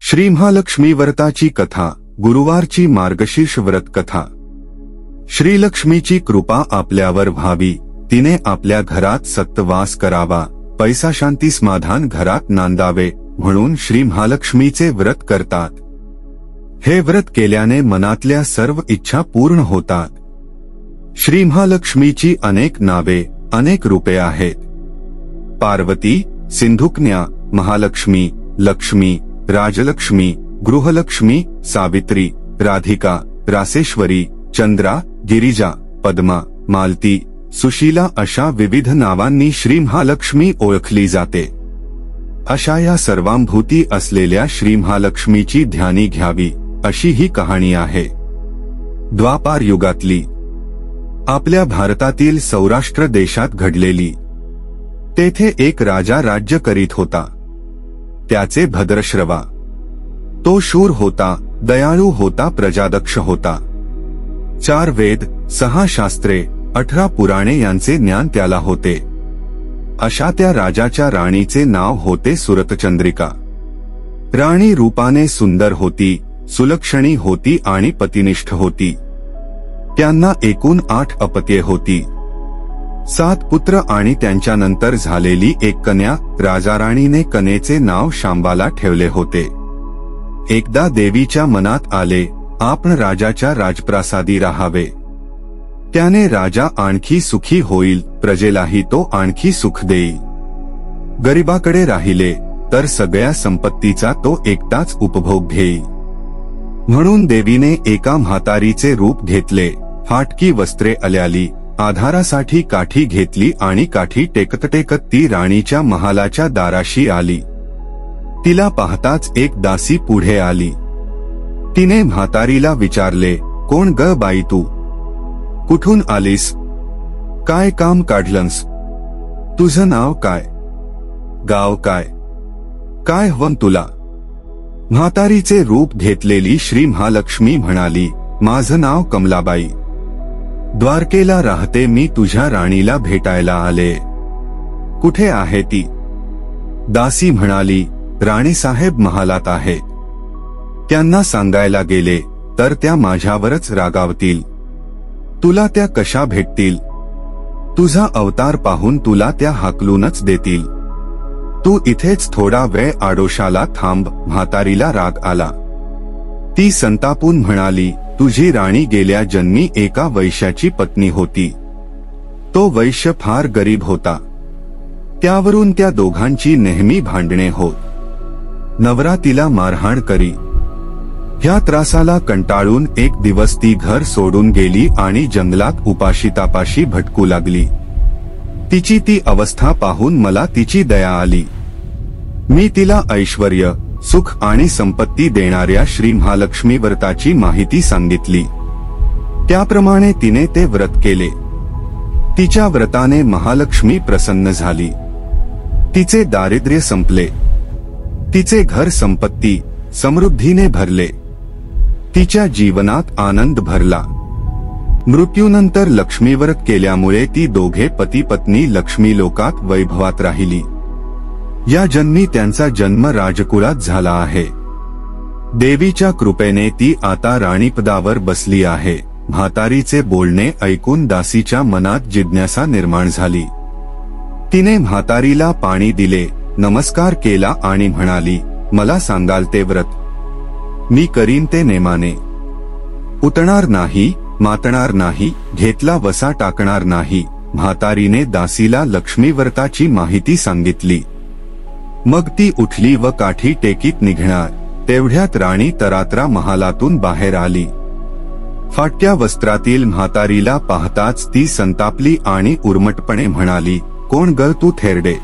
श्री महालक्ष्मी व्रताची कथा, गुरुवारची मार्गशीर्ष व्रत कथा। श्रीलक्ष्मीची कृपा आपल्यावर व्हावी, तिने आपल्या घरात सत्वास करावा, पैसा शांती समाधान घरात नांदावे म्हणून श्री महालक्ष्मीचे व्रत करतात। हे व्रत केल्याने मनातल्या सर्व इच्छा पूर्ण होतात। श्री महालक्ष्मीची अनेक नावे, अनेक रूपे आहेत। पार्वती, सिंधुकन्या, महालक्ष्मी, लक्ष्मी, राजलक्ष्मी, गृहलक्ष्मी, सावित्री, राधिका, रासेश्वरी, चंद्रा, गिरिजा, पद्मा, मालती, सुशीला अशा विविध नावांनी श्री महालक्ष्मी ओळखली जाते। अशा या सर्वांभूती असलेल्या श्री महालक्ष्मीची ध्यानी घ्यावी अशी ही कहाणी आहे। द्वापार युगातली, आपल्या भारतातील सौराष्ट्र देशात घडलेली। तेथे एक राजा राज्य करीत होता। त्याचे भद्रश्रवा। तो शूर होता, दयाळू होता, प्रजादक्ष होता। 4 वेद, 6 शास्त्रे, 18 पुराणे यांचे ज्ञान त्याला होते। अशा त्या राजाच्या राणीचे नाव होते सुरतचंद्रिका। राणी रूपाने सुंदर होती, सुलक्षणी होती आणि पतिनिष्ठ होती। त्यांना एकूण 8 अपत्ये होती। 7 पुत्र आणि त्यांच्यानंतर झालेली एक कन्या। राजाराणीने कन्येचे नाव शांबाला ठेवले होते। एकदा देवीच्या मनात आले, आपण राजाच्या राजप्रासादी राहावे। त्याने राजा आणखी सुखी होईल, प्रजेलाही तो आणखी सुख देईल। गरिबाकडे राहिले तर सगळ्या संपत्तीचा तो एकटाच उपभोग घेईल। म्हणून देवीने एका म्हातारीचे रूप घेतले, फाटकी वस्त्रे अल्याली, आधारासाठी काठी घेतली आणि काठी टेकत टेकत ती राणीच्या महालाच्या दाराशी आली। तिला पाहताच एक दासी पुढे आली। तिने म्हातारीला विचारले, कोण ग बाई तू? कुठून आलीस? काय काम काढलंस? तुझं नाव काय? गाव काय? काय हवं तुला? म्हातारीचे रूप घेतलेली श्री महालक्ष्मी म्हणाली, माझं नाव कमलाबाई, द्वारकेला राहते, मी तुझ्या राणीला भेटायला आले। कुठे आहे ती? दासी म्हणाली, राणीसाहेब महालात आहेत। त्यांना सांगायला गेले तर त्या माझ्यावरच रागावतील। तुला त्या कशा भेटतील? तुझा अवतार पाहून तुला त्या हाकलूनच देतील। तू इथेच थोडा वेळ आडोशाला थांब। म्हातारीला राग आला। ती संतापून म्हणाली, तुझी राणी गेल्या जन्मी एका वैश्याची पत्नी होती। तो वैश्य फार गरीब होता। त्यावरून त्या दोघांची नेहमी भांडणे होत। नवरा तिला मारहाण करी। ह्या त्रासाला कंटाळून एक दिवस ती घर सोडून गेली आणि जंगलात उपाशीतापाशी भटकू लागली। तिची ती अवस्था पाहून मला तिची दया आली। मी तिला ऐश्वर्य, सुख आणि संपत्ती देणाऱ्या श्री महालक्ष्मी व्रताची माहिती सांगितली। त्याप्रमाणे तिने ते व्रत केले। तिच्या व्रताने महालक्ष्मी प्रसन्न झाली। तिचे दारिद्र्य संपले। तिचे घर संपत्ती, समृद्धीने भरले। तिच्या जीवनात आनंद भरला। मृत्यूनंतर लक्ष्मी व्रत केल्यामुळे ती दोघे पती पत्नी लक्ष्मी लोकात वैभवात राहिली। या जन्मी त्यांचा जन्म राजकुळात झाला आहे। देवीच्या कृपेने ती आता राणीपदावर बसली आहे। म्हातारीचे बोलणे ऐकून दासीच्या मनात जिज्ञासा निर्माण झाली। तिने म्हातारीला पाणी दिले, नमस्कार केला आणि म्हणाली, मला सांगाल ते व्रत? मी करीन ते नेमाने। उतणार नाही, मातणार नाही, घेतला वसा टाकणार नाही। म्हातारीने दासीला लक्ष्मी व्रताची माहिती सांगितली। मग ती उठली व काठी टेकीत निघणार। तेवढ्यात राणी तरातरा महालातून बाहेर आली। फाटक्या वस्त्रातील म्हातारीला पाहताच ती संतापली आणि उर्मटपणे म्हणाली, कोण ग तू थेरडे?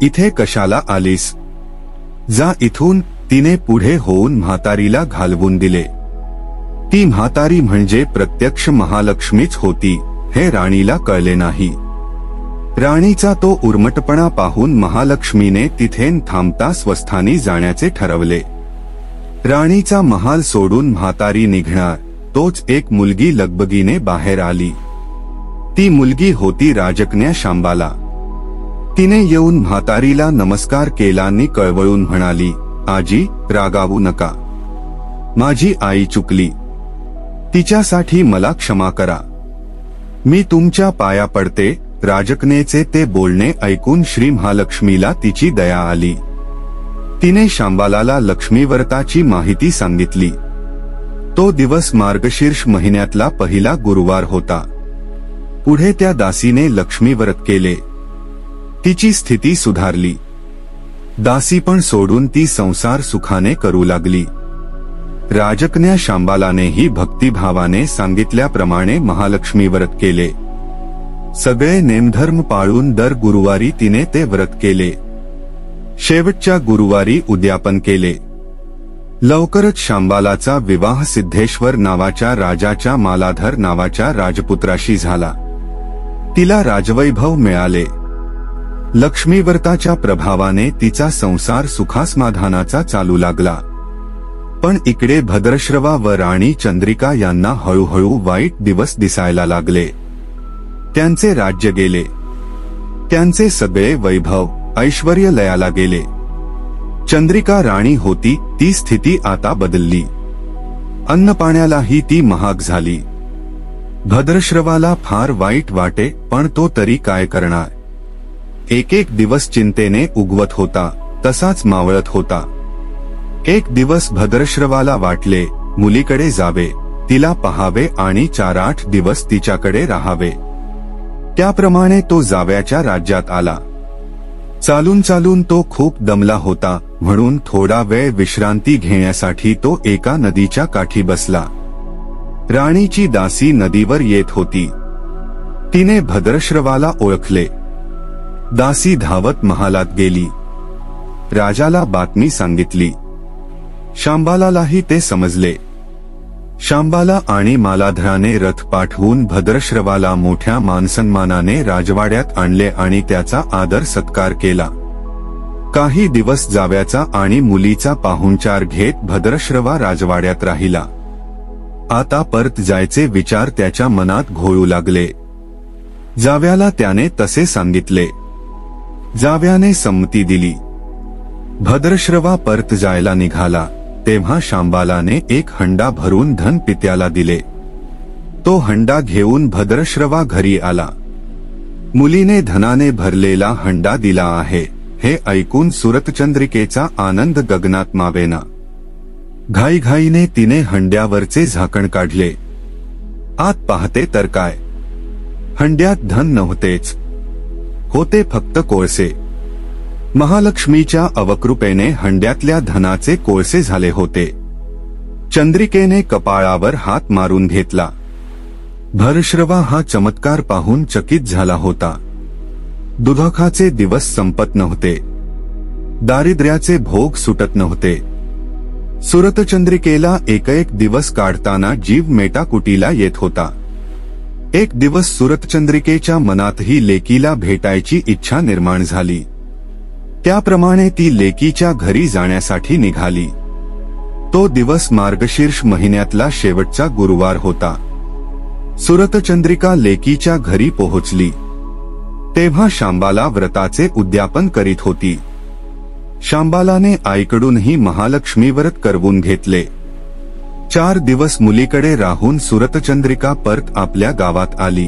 इथे कशाला आलीस? जा इथून। तिने पुढे होऊन म्हातारीला घालवून दिले। ती म्हातारी म्हणजे प्रत्यक्ष महालक्ष्मीच होती हे राणीला कळले नाही। राणीचा तो उर्मटपणा पाहून महालक्ष्मीने तिथेन थांबता स्वस्थानी जाण्याचे ठरवले। राणीचा महाल सोडून म्हातारी निघणार तोच एक मुलगी लगबगीने बाहेर आली। ती मुलगी होती राजकन्या शांबाला। तिने येऊन म्हातारीला नमस्कार केला आणि कळवळून म्हणाली, आजी, रागावू नका. माझी आई चुकली. तिच्यासाठी मला क्षमा करा. मी तुमच्या पाया पडते. राजकन्येचे ते बोलणे ऐकून श्री महालक्ष्मीला तिची दया आली. तिने शांबालाला लक्ष्मीव्रताची माहिती सांगितली. तो दिवस मार्गशीर्ष महिन्यातला पहिला गुरुवार होता. पुढे त्या दासीने लक्ष्मीव्रत केले. तिची स्थिती सुधारली. दासी पण सोडून ती संसार सुखाने करू लागली. राजकन्या शांबालानेही भक्तिभावाने सांगितल्याप्रमाणे महालक्ष्मी व्रत केले. सगळे नेमधर्म पाळून दर गुरुवारी तिने ते व्रत केले. शेवटच्या गुरुवारी उद्यापन केले. लवकरच शांबालाचा विवाह सिद्धेश्वर नावाच्या राजाच्या मालाधर नावाच्या राजपुत्राशी झाला. तिला राजवैभव मिळाले. लक्ष्मीव्रताच्या प्रभावाने तिचा संसार सुखासमाधानाचा चालू लागला. पण इकडे भद्रश्रवा व राणी चंद्रिका यांना हळूहळू वाईट दिवस दिसायला लागले. त्यांचे राज्य गेले. त्यांचे सगळे वैभव ऐश्वर्य लयाला गेले. चंद्रिका राणी होती ती स्थिती आता बदलली. अन्नपाण्यालाही ती महाग झाली. भद्रश्रवाला फार वाईट वाटे, पण तो तरी काय करणार. एक एक दिवस चिंतेने उगवत होता, तसाच मावळत होता. एक दिवस भद्रश्रवाला वाटले मुलीकडे जावे, तिला पहावे आणि 4-8 दिवस तिच्याकडे राहावे. त्याप्रमाणे तो जावयाच्या राज्यात आला. चालून चालून तो खूप दमला होता, म्हणून थोडा वेळ विश्रांती घेण्यासाठी तो एका नदीच्या काठी बसला. राणीची दासी नदीवर येत होती. तिने भद्रश्रवाला ओळखले. दासी धावत महालात गेली. राजाला बातमी सांगितली. शांबालालाही ते समजले. शांबाला आणि मालाधराने रथ पाठवून भद्रश्रवाला मोठ्या मानसन्मानाने राजवाड्यात आणले आणि त्याचा आदर सत्कार केला. काही दिवस जावयाचा आणि मुलीचा पाहुणचार घेत भद्रश्रवा राजवाड्यात राहिला. आता परत जायचे विचार त्याच्या मनात घोळू लागले. जावयाला त्याने तसे सांगितले. जावयाने संमती दिली. भद्रश्रवा परत जायला निघाला तेव्हा शांबालाने एक हंडा भरून धन पित्याला दिले. तो हंडा घेऊन भद्रश्रवा घरी आला. मुलीने धनाने भरलेला हंडा दिला आहे हे ऐकून सुरतचंद्रिकेचा आनंद गगनात मावेना. घाईघाईने तिने हंड्यावरचे झाकण काढले. आत पाहते तर काय, हंड्यात धन नव्हतेच, होते फक्त कोळसे. महालक्ष्मीच्या अवकृपेने हंड्यातल्या धनाचे कोळसे झाले होते. चंद्रिकेने कपाळावर हात मारून घेतला. भद्रश्रवा हा चमत्कार पाहून चकित झाला होता. दुःखाचे दिवस संपत नव्हते. दारिद्र्याचे भोग सुटत नव्हते. सुरतचंद्रिकेला एक दिवस काढताना जीव मेटाकुटीला येत होता. एक दिवस सुरतचंद्रिकेच्या मनातही लेकीला भेटायची इच्छा निर्माण झाली. त्याप्रमाणे ती लेकीच्या घरी जाण्यासाठी निघाली. तो दिवस मार्गशीर्ष महिन्यातला शेवटचा गुरुवार होता. सुरतचंद्रिका लेकीच्या घरी पोहोचली तेव्हा शांबाला व्रताचे उद्यापन करीत होती. शांबालाने आईकडूनही महालक्ष्मी व्रत करवून घेतले. 4 दिवस मुलीकडे राहून सुरतचंद्रिका परत आपल्या गावात आली.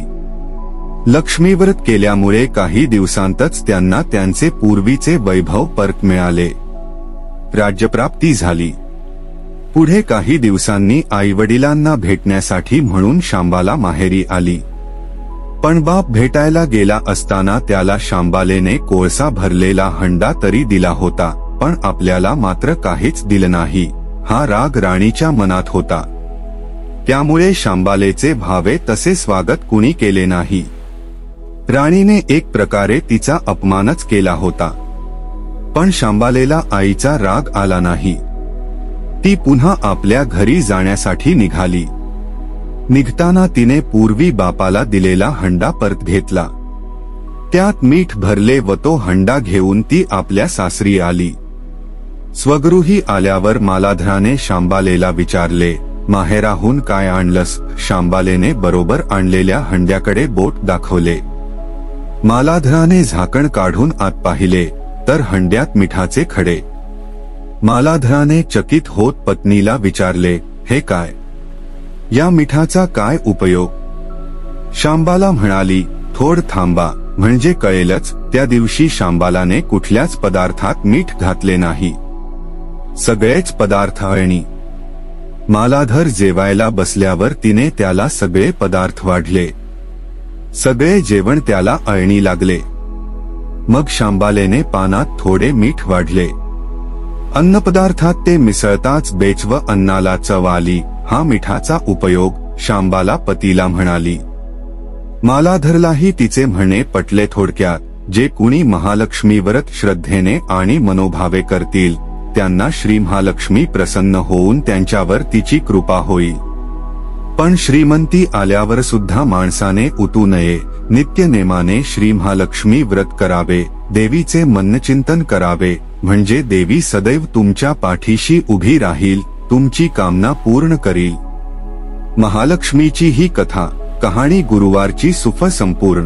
लक्ष्मीव्रत केल्यामुळे काही दिवसांतच त्यांना त्यांचे पूर्वीचे वैभव परत मिळाले. राज्यप्राप्ती झाली. पुढे काही दिवसांनी आईवडिलांना भेटण्यासाठी म्हणून शांबाला माहेरी आली. पण बाप भेटायला गेला असताना त्याला शांबालेने कोळसा भरलेला हंडा तरी दिला होता, पण आपल्याला मात्र काहीच दिलं नाही. हा राग राणीच्या मनात होता. त्यामुळे शांबालेचे भावे तसे स्वागत कुणी केले नाही. राणीने एक प्रकारे तिचा अपमानच केला होता. पण शांबालेला आईचा राग आला नाही. ती पुन्हा आपल्या घरी जाण्यासाठी निघाली. निघताना तिने पूर्वी बापाला दिलेला हंडा परत घेतला. त्यात मीठ भरले व तो हंडा घेऊन ती आपल्या सासरी आली. स्वगृही आल्यावर मालाधराने शांबालेला विचारले, माहेराहून काय आणलंस? शांबालेने बरोबर आणलेल्या हंड्याकडे बोट दाखवले. मालाधराने झाकण काढून आत पाहिले तर हंड्यात मिठाचे खडे. मालाधराने चकित होत पत्नीला विचारले, हे काय? या मिठाचा काय उपयोग? शांबाला म्हणाली, थोड थांबा म्हणजे कळेलच. त्या दिवशी शांबालाने कुठल्याच पदार्थात मीठ घातले नाही. सगळेच पदार्थ अळणी. मालाधर जेवायला बसल्यावर तिने त्याला सगळे पदार्थ वाढले. सगळे जेवण त्याला अळणी लागले. मग शांबालेने पानात थोडे मीठ वाढले. अन्नपदार्थात ते मिसळताच बेचव अन्नाला चव आली. हा मिठाचा उपयोग, शांबाला पतीला म्हणाली. मालाधरलाही तिचे म्हणणे पटले. थोडक्यात, जे कुणी महालक्ष्मी व्रत श्रद्धेने आणि मनोभावे करतील त्यांना श्री महालक्ष्मी प्रसन्न होऊन त्यांच्यावर तिची कृपा होईल. पण श्रीमंती आल्यावर सुद्धा माणसाने उतू नये. नित्यनेमाने श्री महालक्ष्मी व्रत करावे. देवीचे मनचिंतन करावे, म्हणजे देवी सदैव तुमच्या पाठीशी उभी राहील, तुमची कामना पूर्ण करील. महालक्ष्मीची ही कथा कहाणी गुरुवारची सुफ संपूर्ण.